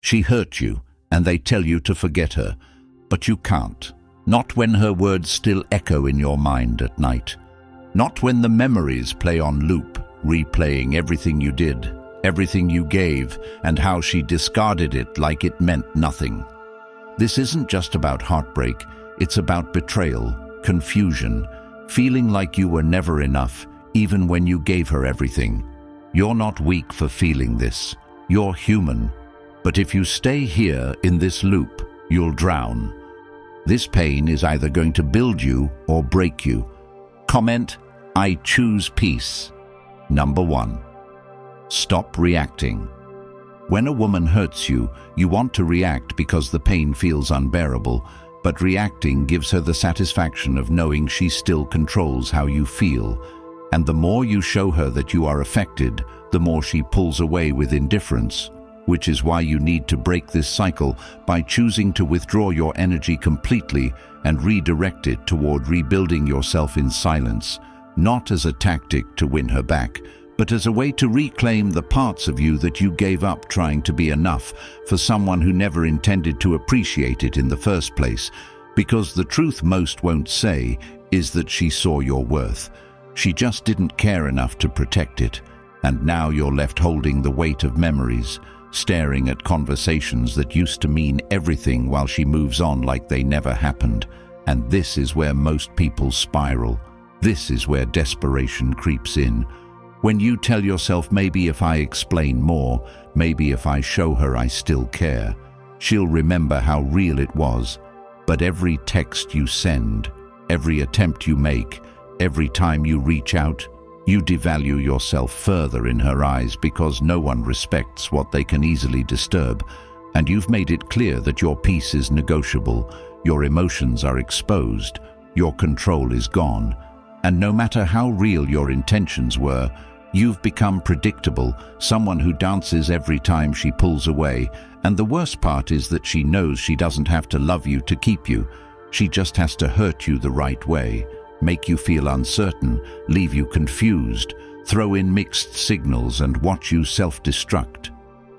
She hurt you, and they tell you to forget her, but you can't. Not when her words still echo in your mind at night. Not when the memories play on loop, replaying everything you did, everything you gave, and how she discarded it like it meant nothing. This isn't just about heartbreak, it's about betrayal, confusion, feeling like you were never enough, even when you gave her everything. You're not weak for feeling this. You're human. But if you stay here in this loop, you'll drown. This pain is either going to build you or break you. Comment, I choose peace. Number 1. Stop reacting. When a woman hurts you, you want to react because the pain feels unbearable, but reacting gives her the satisfaction of knowing she still controls how you feel. And the more you show her that you are affected, the more she pulls away with indifference. Which is why you need to break this cycle by choosing to withdraw your energy completely and redirect it toward rebuilding yourself in silence, not as a tactic to win her back, but as a way to reclaim the parts of you that you gave up trying to be enough for someone who never intended to appreciate it in the first place. Because the truth most won't say is that she saw your worth. She just didn't care enough to protect it, and now you're left holding the weight of memories, staring at conversations that used to mean everything while she moves on like they never happened. And this is where most people spiral. This is where desperation creeps in. When you tell yourself, maybe if I explain more, maybe if I show her I still care, she'll remember how real it was. But every text you send, every attempt you make, every time you reach out, you devalue yourself further in her eyes because no one respects what they can easily disturb, and you've made it clear that your peace is negotiable, your emotions are exposed, your control is gone, and no matter how real your intentions were, you've become predictable, someone who dances every time she pulls away, and the worst part is that she knows she doesn't have to love you to keep you. She just has to hurt you the right way. Make you feel uncertain, leave you confused, throw in mixed signals and watch you self-destruct.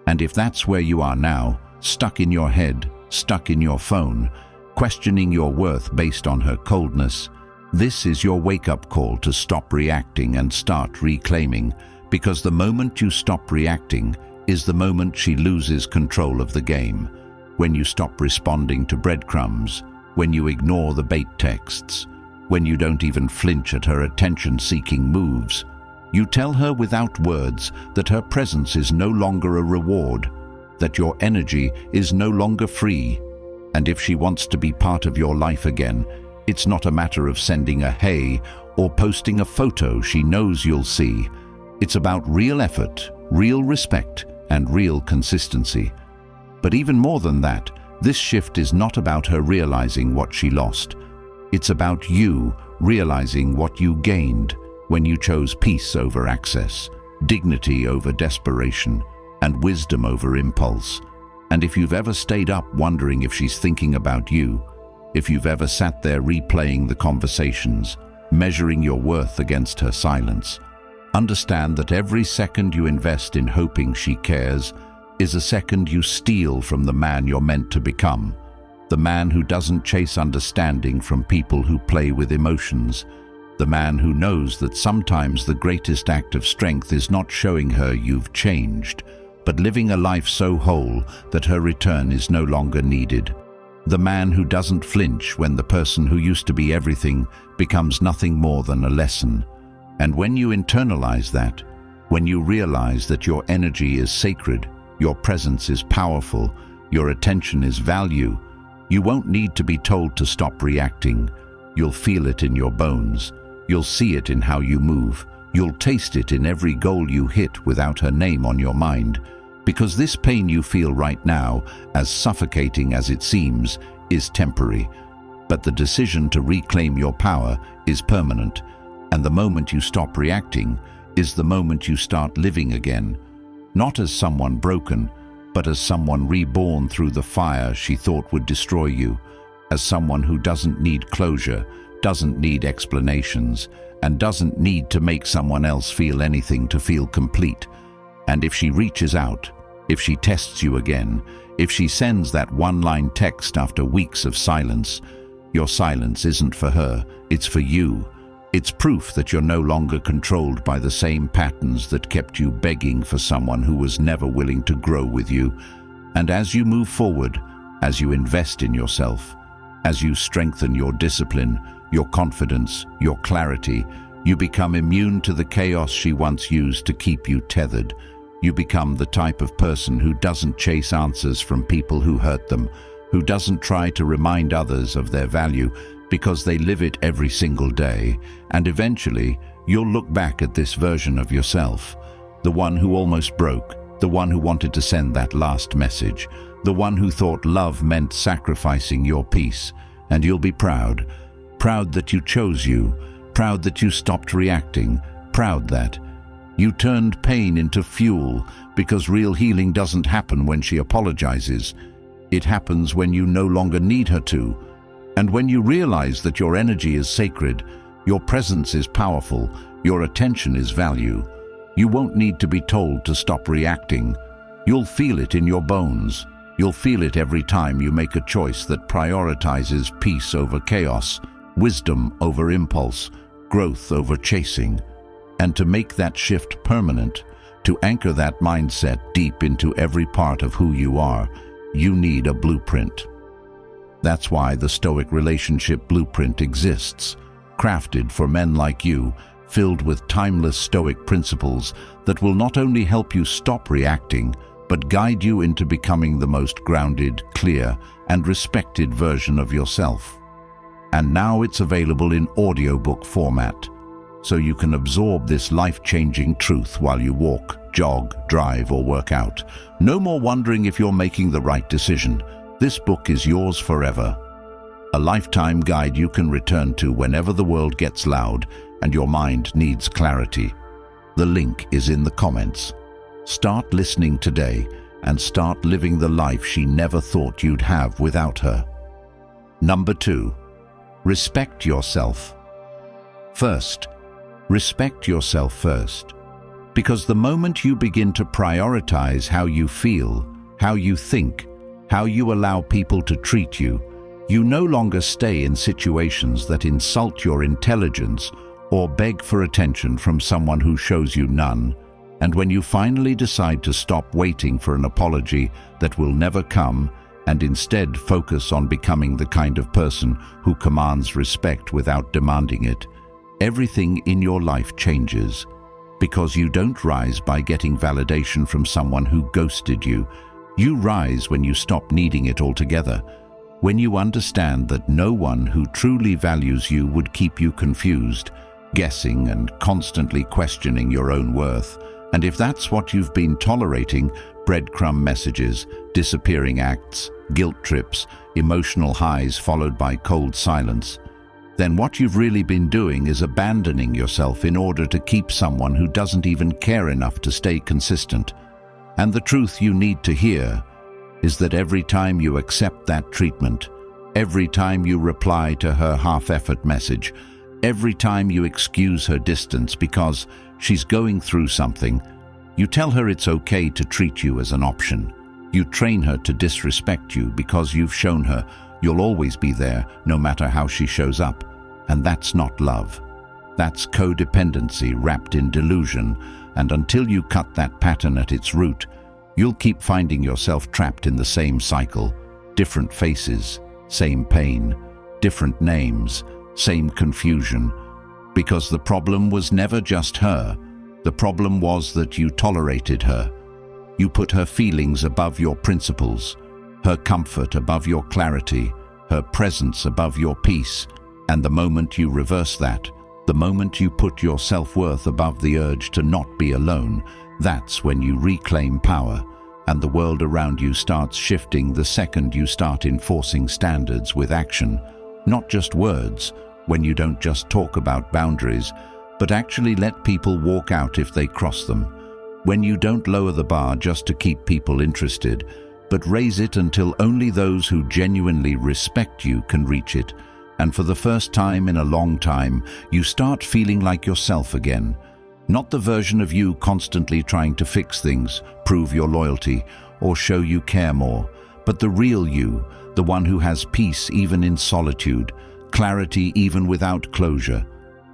And if that's where you are now, stuck in your head, stuck in your phone, questioning your worth based on her coldness, this is your wake-up call to stop reacting and start reclaiming, because the moment you stop reacting is the moment she loses control of the game. When you stop responding to breadcrumbs, when you ignore the bait texts, when you don't even flinch at her attention-seeking moves, you tell her without words that her presence is no longer a reward, that your energy is no longer free, and if she wants to be part of your life again, it's not a matter of sending a hey or posting a photo she knows you'll see. It's about real effort, real respect, and real consistency. But even more than that, this shift is not about her realizing what she lost. It's about you realizing what you gained when you chose peace over access, dignity over desperation, and wisdom over impulse. And if you've ever stayed up wondering if she's thinking about you, if you've ever sat there replaying the conversations, measuring your worth against her silence, understand that every second you invest in hoping she cares is a second you steal from the man you're meant to become. The man who doesn't chase understanding from people who play with emotions. The man who knows that sometimes the greatest act of strength is not showing her you've changed, but living a life so whole that her return is no longer needed. The man who doesn't flinch when the person who used to be everything becomes nothing more than a lesson. And when you internalize that, when you realize that your energy is sacred, your presence is powerful, your attention is value, you won't need to be told to stop reacting. You'll feel it in your bones. You'll see it in how you move. You'll taste it in every goal you hit without her name on your mind. Because this pain you feel right now, as suffocating as it seems, is temporary. But the decision to reclaim your power is permanent. And the moment you stop reacting is the moment you start living again. Not as someone broken, but as someone reborn through the fire she thought would destroy you, as someone who doesn't need closure, doesn't need explanations, and doesn't need to make someone else feel anything to feel complete. And if she reaches out, If she tests you again, if she sends that one-line text after weeks of silence, your silence isn't for her, it's for you. It's proof that you're no longer controlled by the same patterns that kept you begging for someone who was never willing to grow with you. And as you move forward, as you invest in yourself, as you strengthen your discipline, your confidence, your clarity, you become immune to the chaos she once used to keep you tethered. You become the type of person who doesn't chase answers from people who hurt them, who doesn't try to remind others of their value because they live it every single day. And eventually, you'll look back at this version of yourself, the one who almost broke, the one who wanted to send that last message, the one who thought love meant sacrificing your peace, and you'll be proud. Proud that you chose you, proud that you stopped reacting, proud that you turned pain into fuel, because real healing doesn't happen when she apologizes. It happens when you no longer need her to. And when you realize that your energy is sacred, your presence is powerful, your attention is value, you won't need to be told to stop reacting. You'll feel it in your bones. You'll feel it every time you make a choice that prioritizes peace over chaos, wisdom over impulse, growth over chasing. And to make that shift permanent, to anchor that mindset deep into every part of who you are, you need a blueprint. That's why the Stoic Relationship Blueprint exists, crafted for men like you, filled with timeless Stoic principles that will not only help you stop reacting, but guide you into becoming the most grounded, clear, and respected version of yourself. And now it's available in audiobook format, so you can absorb this life-changing truth while you walk, jog, drive, or work out. No more wondering if you're making the right decision. This book is yours forever. A lifetime guide you can return to whenever the world gets loud and your mind needs clarity. The link is in the comments. Start listening today and start living the life she never thought you'd have without her. Number 2. Respect yourself. First, respect yourself first. Because the moment you begin to prioritize how you feel, how you think, how you allow people to treat you, you no longer stay in situations that insult your intelligence or beg for attention from someone who shows you none. And when you finally decide to stop waiting for an apology that will never come and instead focus on becoming the kind of person who commands respect without demanding it, everything in your life changes. Because you don't rise by getting validation from someone who ghosted you. You rise when you stop needing it altogether, when you understand that no one who truly values you would keep you confused, guessing and constantly questioning your own worth. And if that's what you've been tolerating, breadcrumb messages, disappearing acts, guilt trips, emotional highs followed by cold silence, then what you've really been doing is abandoning yourself in order to keep someone who doesn't even care enough to stay consistent. And the truth you need to hear is that every time you accept that treatment, every time you reply to her half-effort message, every time you excuse her distance because she's going through something, you tell her it's okay to treat you as an option. You train her to disrespect you because you've shown her you'll always be there no matter how she shows up. And that's not love. That's codependency wrapped in delusion. And until you cut that pattern at its root, you'll keep finding yourself trapped in the same cycle. Different faces, same pain, different names, same confusion. Because the problem was never just her. The problem was that you tolerated her. You put her feelings above your principles, her comfort above your clarity, her presence above your peace. And the moment you reverse that, the moment you put your self-worth above the urge to not be alone, that's when you reclaim power, and the world around you starts shifting the second you start enforcing standards with action, not just words, when you don't just talk about boundaries, but actually let people walk out if they cross them, when you don't lower the bar just to keep people interested, but raise it until only those who genuinely respect you can reach it. And for the first time in a long time, you start feeling like yourself again. Not the version of you constantly trying to fix things, prove your loyalty, or show you care more, but the real you, the one who has peace even in solitude, clarity even without closure,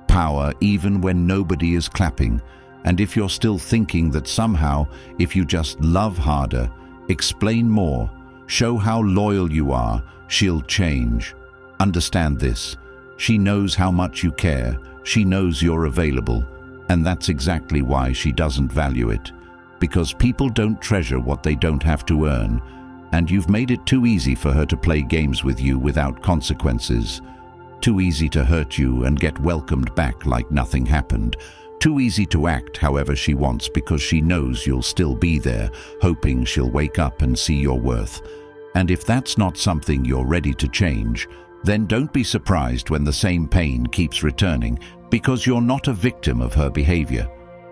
power even when nobody is clapping. And if you're still thinking that somehow, if you just love harder, explain more, show how loyal you are, she'll change. Understand this. She knows how much you care, she knows you're available, and that's exactly why she doesn't value it. Because people don't treasure what they don't have to earn, and you've made it too easy for her to play games with you without consequences. Too easy to hurt you and get welcomed back like nothing happened. Too easy to act however she wants because she knows you'll still be there, hoping she'll wake up and see your worth. And if that's not something you're ready to change, then don't be surprised when the same pain keeps returning, because you're not a victim of her behavior.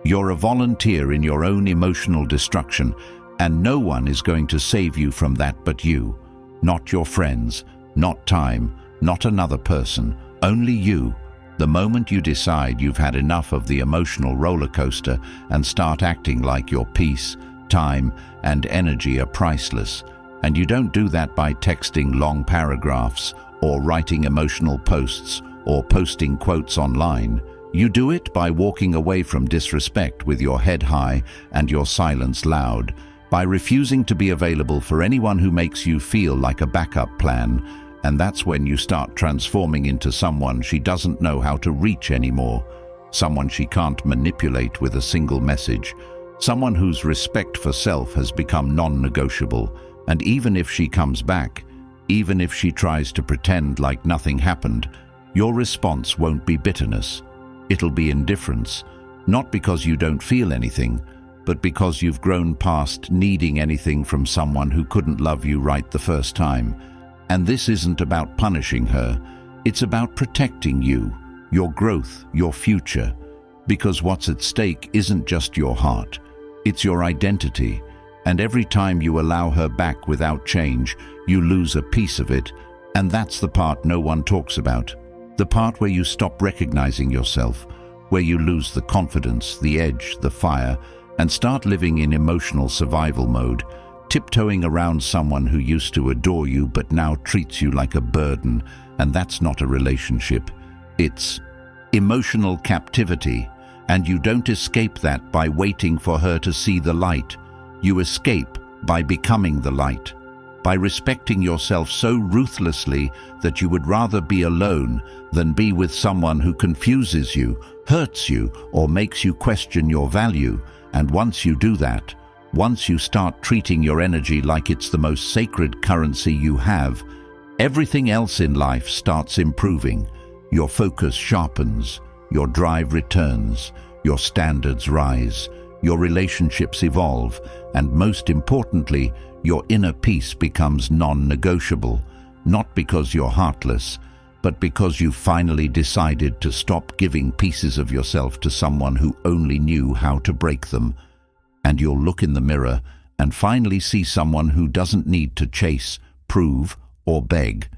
You're a volunteer in your own emotional destruction, and no one is going to save you from that but you. Not your friends, not time, not another person, only you. The moment you decide you've had enough of the emotional roller coaster and start acting like your peace, time, and energy are priceless. And you don't do that by texting long paragraphs or writing emotional posts or posting quotes online. You do it by walking away from disrespect with your head high and your silence loud, by refusing to be available for anyone who makes you feel like a backup plan. And that's when you start transforming into someone she doesn't know how to reach anymore, someone she can't manipulate with a single message, someone whose respect for self has become non-negotiable. And even if she comes back, even if she tries to pretend like nothing happened, your response won't be bitterness. It'll be indifference, not because you don't feel anything, but because you've grown past needing anything from someone who couldn't love you right the first time. And this isn't about punishing her, it's about protecting you, your growth, your future. Because what's at stake isn't just your heart, it's your identity. And every time you allow her back without change, you lose a piece of it, and that's the part no one talks about. The part where you stop recognizing yourself, where you lose the confidence, the edge, the fire, and start living in emotional survival mode, tiptoeing around someone who used to adore you but now treats you like a burden. And that's not a relationship. It's emotional captivity, and you don't escape that by waiting for her to see the light. You escape by becoming the light, by respecting yourself so ruthlessly that you would rather be alone than be with someone who confuses you, hurts you, or makes you question your value. And once you do that, once you start treating your energy like it's the most sacred currency you have, everything else in life starts improving. Your focus sharpens, your drive returns, your standards rise, your relationships evolve, and most importantly, your inner peace becomes non-negotiable, not because you're heartless, but because you finally decided to stop giving pieces of yourself to someone who only knew how to break them. And you'll look in the mirror and finally see someone who doesn't need to chase, prove, or beg,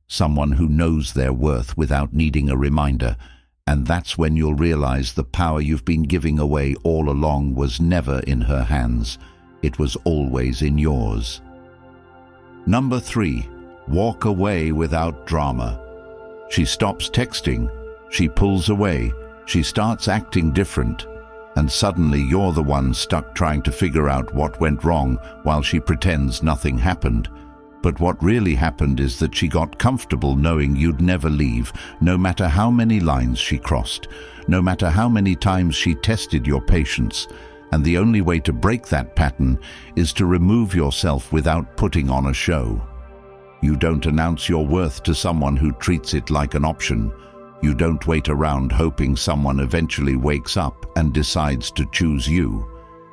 someone who knows their worth without needing a reminder. And that's when you'll realize the power you've been giving away all along was never in her hands. It was always in yours. Number 3, walk away without drama. She stops texting, she pulls away, she starts acting different, and suddenly you're the one stuck trying to figure out what went wrong while she pretends nothing happened. But what really happened is that she got comfortable knowing you'd never leave, no matter how many lines she crossed, no matter how many times she tested your patience. And the only way to break that pattern is to remove yourself without putting on a show. You don't announce your worth to someone who treats it like an option. You don't wait around hoping someone eventually wakes up and decides to choose you.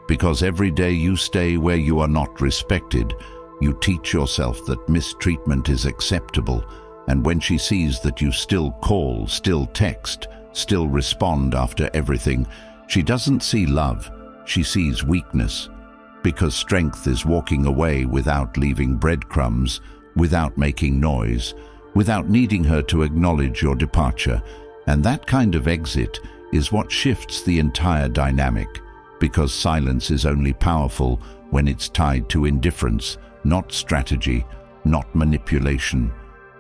Because every day you stay where you are not respected, you teach yourself that mistreatment is acceptable. And when she sees that you still call, still text, still respond after everything, she doesn't see love, she sees weakness. Because strength is walking away without leaving breadcrumbs, without making noise, without needing her to acknowledge your departure. And that kind of exit is what shifts the entire dynamic, because silence is only powerful when it's tied to indifference, not strategy, not manipulation,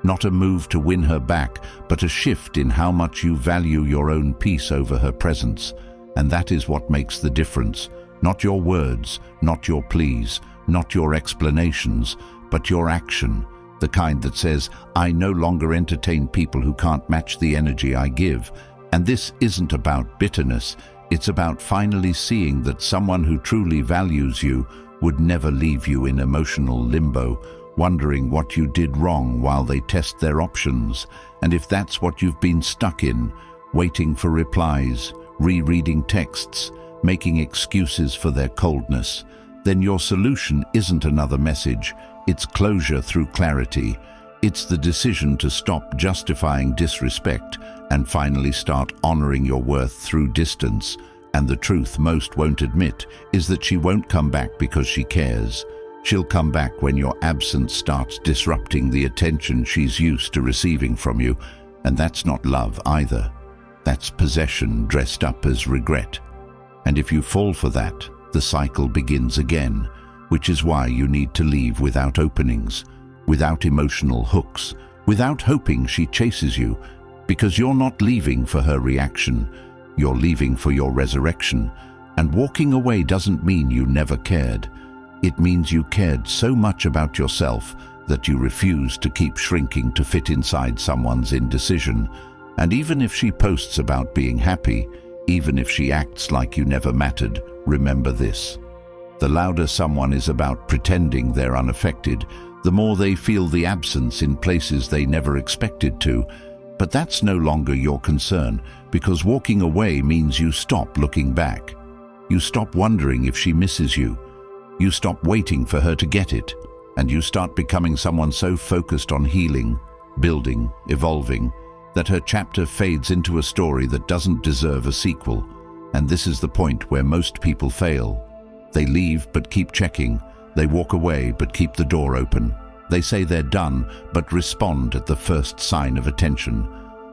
not a move to win her back, but a shift in how much you value your own peace over her presence. And that is what makes the difference. Not your words, not your pleas, not your explanations, but your action, the kind that says, I no longer entertain people who can't match the energy I give. And this isn't about bitterness, it's about finally seeing that someone who truly values you would never leave you in emotional limbo, wondering what you did wrong while they test their options. And if that's what you've been stuck in, waiting for replies, rereading texts, making excuses for their coldness, then your solution isn't another message, it's closure through clarity. It's the decision to stop justifying disrespect and finally start honoring your worth through distance. And the truth most won't admit is that she won't come back because she cares. She'll come back when your absence starts disrupting the attention she's used to receiving from you. And that's not love either. That's possession dressed up as regret. And if you fall for that, the cycle begins again, which is why you need to leave without openings, without emotional hooks, without hoping she chases you, because you're not leaving for her reaction, you're leaving for your resurrection. And walking away doesn't mean you never cared. It means you cared so much about yourself that you refuse to keep shrinking to fit inside someone's indecision. And even if she posts about being happy, even if she acts like you never mattered, remember this. The louder someone is about pretending they're unaffected, the more they feel the absence in places they never expected to. But that's no longer your concern, because walking away means you stop looking back. You stop wondering if she misses you. You stop waiting for her to get it, and you start becoming someone so focused on healing, building, evolving, that her chapter fades into a story that doesn't deserve a sequel. And this is the point where most people fail. They leave but keep checking. They walk away but keep the door open. They say they're done but respond at the first sign of attention.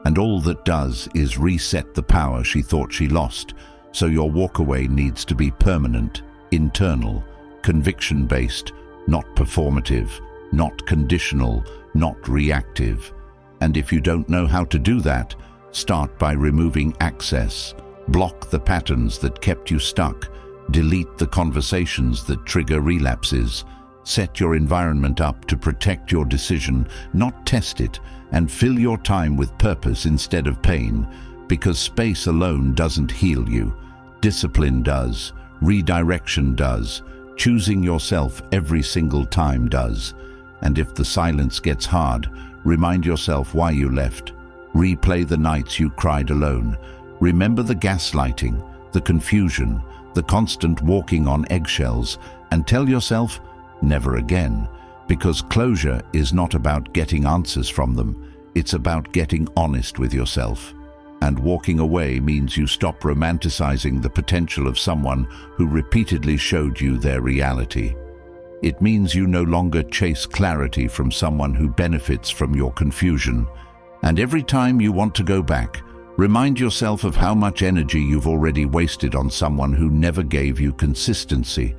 And all that does is reset the power she thought she lost. So your walkaway needs to be permanent, internal, conviction-based, not performative, not conditional, not reactive. And if you don't know how to do that, start by removing access. Block the patterns that kept you stuck. Delete the conversations that trigger relapses. Set your environment up to protect your decision, not test it, and fill your time with purpose instead of pain, because space alone doesn't heal you. Discipline does. Redirection does. Choosing yourself every single time does. And if the silence gets hard, remind yourself why you left. Replay the nights you cried alone. Remember the gaslighting, the confusion, the constant walking on eggshells, and tell yourself, never again. Because closure is not about getting answers from them. It's about getting honest with yourself. And walking away means you stop romanticizing the potential of someone who repeatedly showed you their reality. It means you no longer chase clarity from someone who benefits from your confusion. And every time you want to go back, remind yourself of how much energy you've already wasted on someone who never gave you consistency.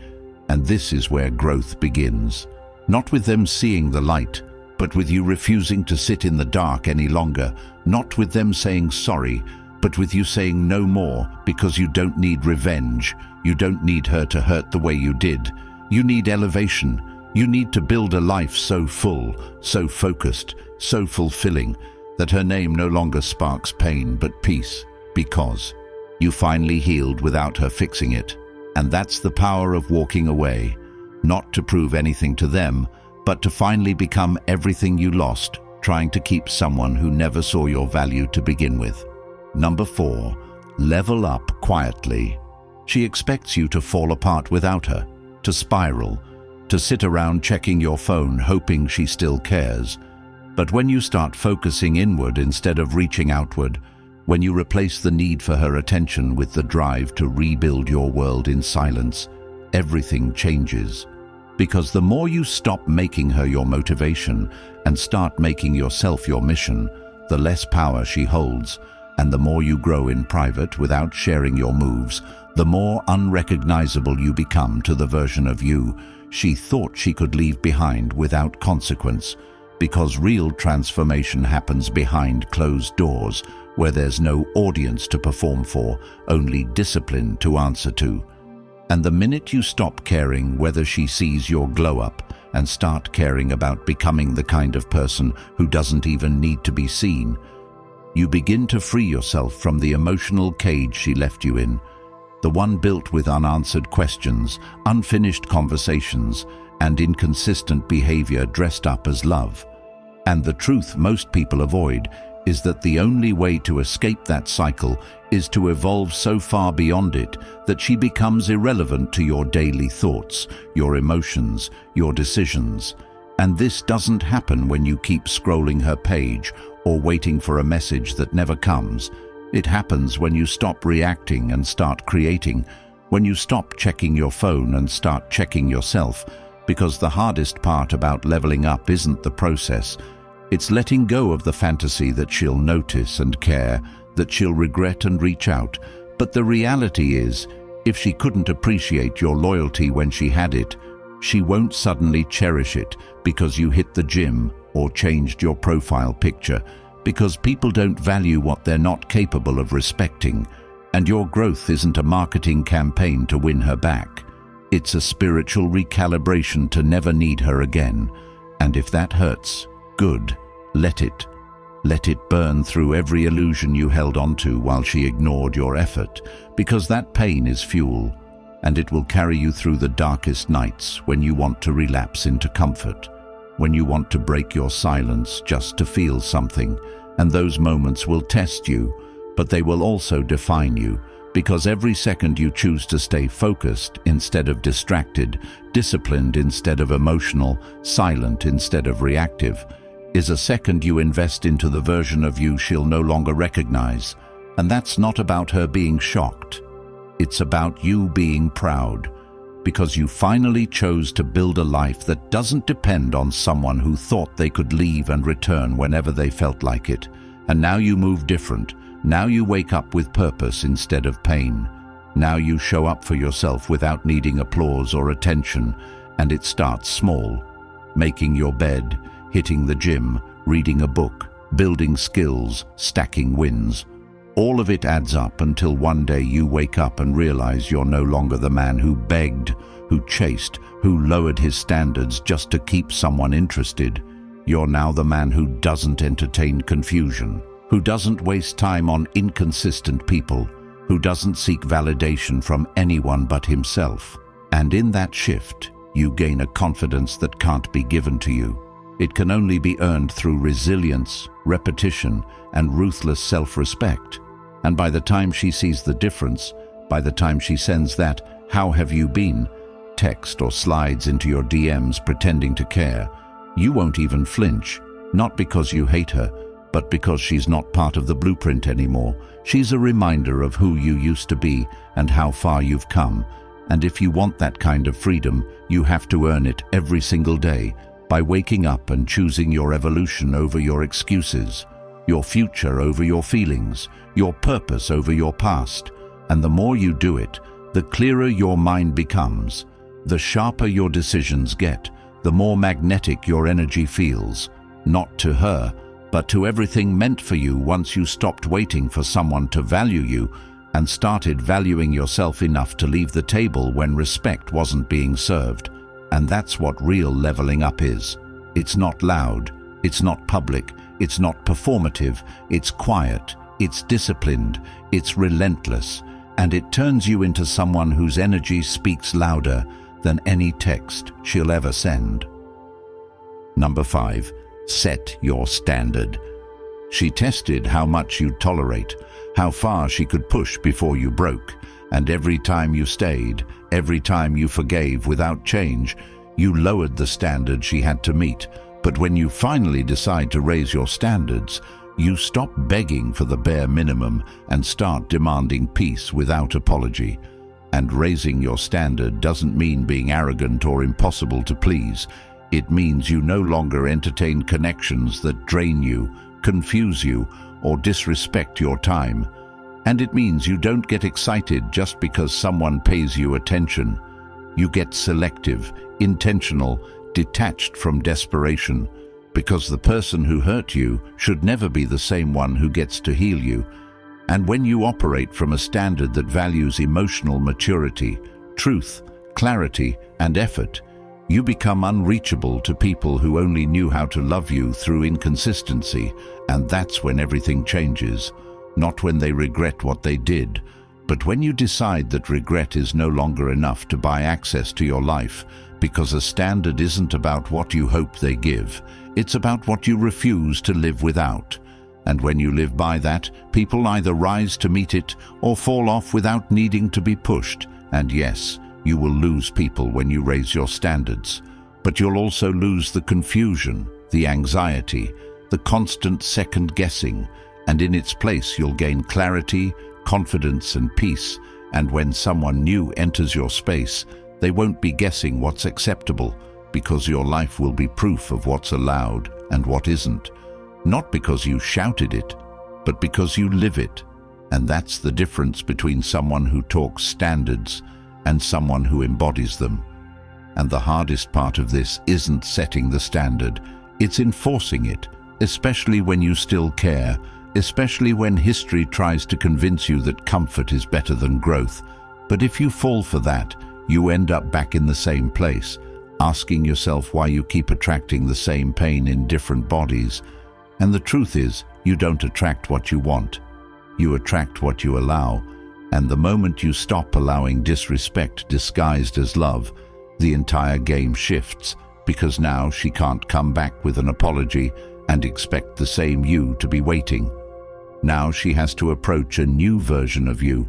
And this is where growth begins. Not with them seeing the light, but with you refusing to sit in the dark any longer. Not with them saying sorry, but with you saying no more, because you don't need revenge. You don't need her to hurt the way you did. You need elevation. You need to build a life so full, so focused, so fulfilling, that her name no longer sparks pain but peace, because you finally healed without her fixing it. And that's the power of walking away, not to prove anything to them, but to finally become everything you lost, trying to keep someone who never saw your value to begin with. Number 4, level up quietly. She expects you to fall apart without her, to spiral, to sit around checking your phone hoping she still cares. But when you start focusing inward instead of reaching outward, when you replace the need for her attention with the drive to rebuild your world in silence, everything changes. Because the more you stop making her your motivation and start making yourself your mission, the less power she holds, And the more you grow in private without sharing your moves, the more unrecognizable you become to the version of you she thought she could leave behind without consequence, because real transformation happens behind closed doors, where there's no audience to perform for, only discipline to answer to. And the minute you stop caring whether she sees your glow up and start caring about becoming the kind of person who doesn't even need to be seen, you begin to free yourself from the emotional cage she left you in, the one built with unanswered questions, unfinished conversations, and inconsistent behavior dressed up as love. And the truth most people avoid is that the only way to escape that cycle is to evolve so far beyond it that she becomes irrelevant to your daily thoughts, your emotions, your decisions. And this doesn't happen when you keep scrolling her page or waiting for a message that never comes. It happens when you stop reacting and start creating, when you stop checking your phone and start checking yourself, because the hardest part about leveling up isn't the process. It's letting go of the fantasy that she'll notice and care, that she'll regret and reach out. But the reality is, if she couldn't appreciate your loyalty when she had it, she won't suddenly cherish it because you hit the gym or changed your profile picture, because people don't value what they're not capable of respecting. And your growth isn't a marketing campaign to win her back. It's a spiritual recalibration to never need her again. And if that hurts, good, let it. Let it burn through every illusion you held onto while she ignored your effort, because that pain is fuel, and it will carry you through the darkest nights when you want to relapse into comfort, when you want to break your silence just to feel something. And those moments will test you, but they will also define you, because every second you choose to stay focused instead of distracted, disciplined instead of emotional, silent instead of reactive, is a second you invest into the version of you she'll no longer recognize. And that's not about her being shocked. It's about you being proud, because you finally chose to build a life that doesn't depend on someone who thought they could leave and return whenever they felt like it. And now you move different. Now you wake up with purpose instead of pain. Now you show up for yourself without needing applause or attention. And it starts small. Making your bed, hitting the gym, reading a book, building skills, stacking wins. All of it adds up until one day you wake up and realize you're no longer the man who begged, who chased, who lowered his standards just to keep someone interested. You're now the man who doesn't entertain confusion, who doesn't waste time on inconsistent people, who doesn't seek validation from anyone but himself. And in that shift, you gain a confidence that can't be given to you. It can only be earned through resilience, repetition, and ruthless self-respect. And by the time she sees the difference, by the time she sends that "How have you been?" text or slides into your DMs pretending to care, you won't even flinch, not because you hate her, but because she's not part of the blueprint anymore. She's a reminder of who you used to be and how far you've come. And if you want that kind of freedom, you have to earn it every single day, by waking up and choosing your evolution over your excuses, your future over your feelings, your purpose over your past. And the more you do it, the clearer your mind becomes, the sharper your decisions get, the more magnetic your energy feels, not to her, but to everything meant for you once you stopped waiting for someone to value you and started valuing yourself enough to leave the table when respect wasn't being served. And that's what real leveling up is. It's not loud, it's not public, it's not performative, it's quiet, it's disciplined, it's relentless, and it turns you into someone whose energy speaks louder than any text she'll ever send. Number 5, set your standard. She tested how much you'd tolerate, how far she could push before you broke. And every time you stayed, every time you forgave without change, you lowered the standard she had to meet. But when you finally decide to raise your standards, you stop begging for the bare minimum and start demanding peace without apology. And raising your standard doesn't mean being arrogant or impossible to please. It means you no longer entertain connections that drain you, confuse you, or disrespect your time. And it means you don't get excited just because someone pays you attention. You get selective, intentional, detached from desperation, because the person who hurt you should never be the same one who gets to heal you. And when you operate from a standard that values emotional maturity, truth, clarity, and effort, you become unreachable to people who only knew how to love you through inconsistency, and that's when everything changes. Not when they regret what they did, but when you decide that regret is no longer enough to buy access to your life, because a standard isn't about what you hope they give, it's about what you refuse to live without. And when you live by that, people either rise to meet it or fall off without needing to be pushed. And yes, you will lose people when you raise your standards, but you'll also lose the confusion, the anxiety, the constant second-guessing, and in its place you'll gain clarity, confidence, and peace. And when someone new enters your space, they won't be guessing what's acceptable, because your life will be proof of what's allowed and what isn't. Not because you shouted it, but because you live it. And that's the difference between someone who talks standards and someone who embodies them. And the hardest part of this isn't setting the standard, it's enforcing it, especially when you still care, especially when history tries to convince you that comfort is better than growth. But if you fall for that, you end up back in the same place, asking yourself why you keep attracting the same pain in different bodies. And the truth is, you don't attract what you want. You attract what you allow. And the moment you stop allowing disrespect disguised as love, the entire game shifts, because now she can't come back with an apology and expect the same you to be waiting. Now she has to approach a new version of you,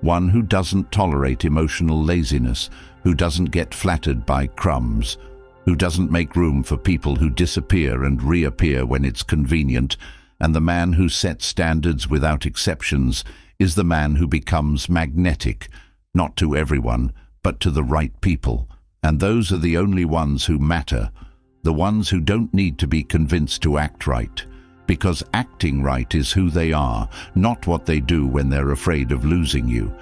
one who doesn't tolerate emotional laziness, who doesn't get flattered by crumbs, who doesn't make room for people who disappear and reappear when it's convenient. And the man who sets standards without exceptions is the man who becomes magnetic, not to everyone, but to the right people. And those are the only ones who matter, the ones who don't need to be convinced to act right, because acting right is who they are, not what they do when they're afraid of losing you.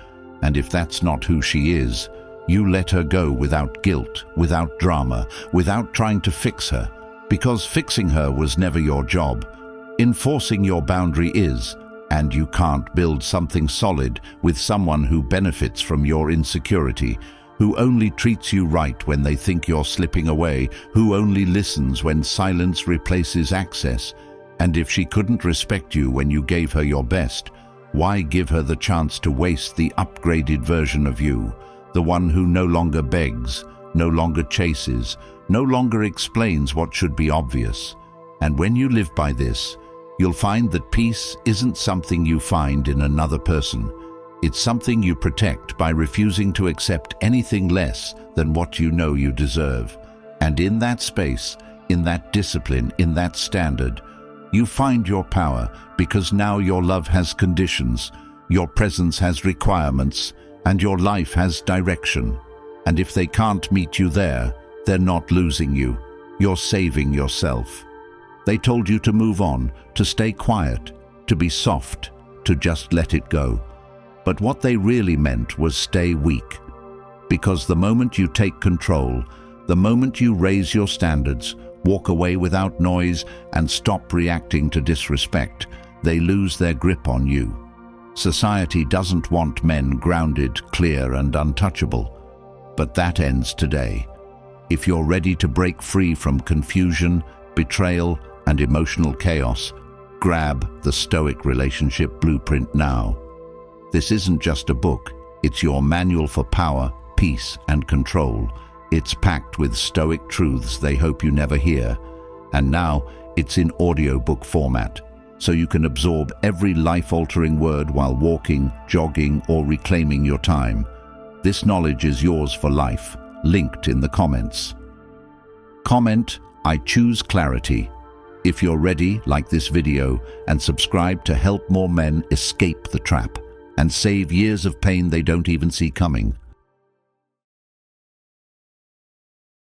And if that's not who she is, you let her go without guilt, without drama, without trying to fix her, because fixing her was never your job. Enforcing your boundary is, and you can't build something solid with someone who benefits from your insecurity, who only treats you right when they think you're slipping away, who only listens when silence replaces access. And if she couldn't respect you when you gave her your best, why give her the chance to waste the upgraded version of you, the one who no longer begs, no longer chases, no longer explains what should be obvious? And when you live by this, you'll find that peace isn't something you find in another person. It's something you protect by refusing to accept anything less than what you know you deserve. And in that space, in that discipline, in that standard, you find your power, because now your love has conditions, your presence has requirements, and your life has direction. And if they can't meet you there, they're not losing you. You're saving yourself. They told you to move on, to stay quiet, to be soft, to just let it go. But what they really meant was stay weak. Because the moment you take control, the moment you raise your standards, walk away without noise, and stop reacting to disrespect, they lose their grip on you. Society doesn't want men grounded, clear, and untouchable. But that ends today. If you're ready to break free from confusion, betrayal, and emotional chaos, grab the Stoic Relationship Blueprint now. This isn't just a book, it's your manual for power, peace, and control. It's packed with Stoic truths they hope you never hear. And now it's in audiobook format, so you can absorb every life-altering word while walking, jogging, or reclaiming your time. This knowledge is yours for life, linked in the comments. Comment, "I choose clarity." If you're ready, like this video and subscribe to help more men escape the trap and save years of pain they don't even see coming.